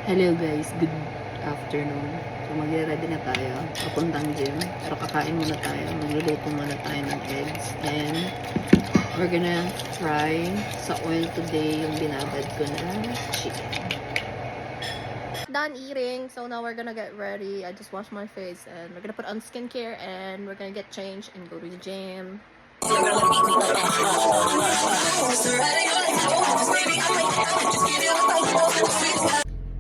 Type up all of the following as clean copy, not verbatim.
Hello guys, good afternoon. So magre-ready na tayo, papuntang gym. Pero kakain muna tayo, magluluto muna tayo ng eggs. And we're gonna fry sa oil today yung binabad ko na chicken. Done eating, so now we're gonna get ready. I just washed my face and we're gonna put on skincare and we're gonna get changed and go to the gym.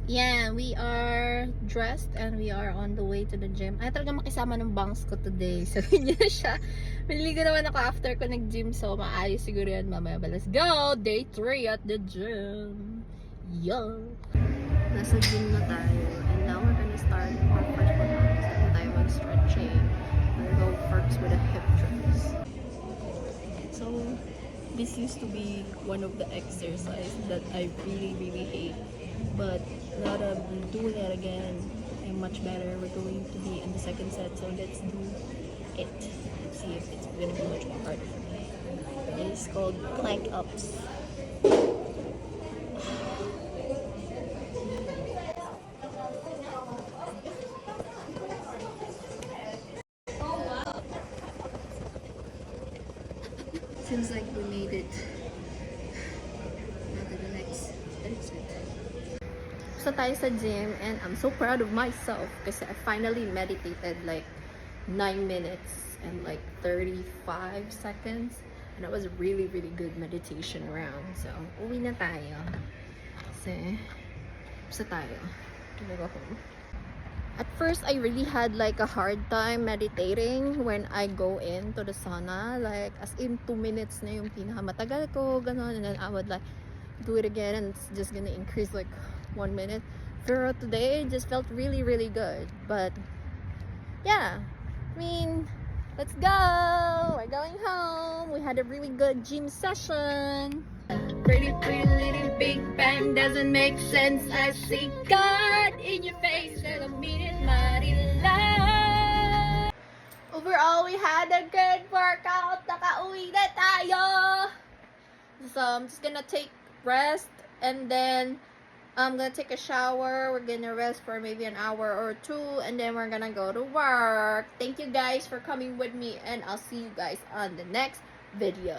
Yeah, we are dressed and we are on the way to the gym. Ay, talaga makisama ng bangs ko today. So, hindi na siya. Maliligo naman ako after ko nag-gym. So, maayos siguro yan mamaya. But let's go! Day 3 at the gym. Yo! Nasa gym na tayo. And now we're gonna start our first workout. Kasi tayo mag-stretching. We're gonna go first with a hip thrust. So, this used to be one of the exercises that I really hate. But now that I'm doing it again, I'm much better. We're going to be in the second set, so let's do it. Let's see if it's gonna be much more harder for me. It is called plank ups. Seems like we made it. Now to the next set. So tayo sa gym and I'm so proud of myself kasi I finally meditated like 9 minutes and like 35 seconds and that was a really good meditation round. So uwi na tayo kasi sa tayo to go home. At first I really had like a hard time meditating when I go into the sauna, like as in 2 minutes na yung pinakamatagal ko, ganon, and then I would like do it again and it's just gonna increase like 1 minute. For today, it just felt really good. But yeah, I mean, let's go! We're going home. We had a really good gym session. Pretty little Big Bang doesn't make sense. I see God in your face and I mean it, Marila. Overall, we had a good workout. Nakauwi na tayo. So I'm just gonna take rest and then I'm gonna take a shower. We're gonna rest for maybe an hour or two and then we're gonna go to work. Thank you guys for coming with me and I'll see you guys on the next video.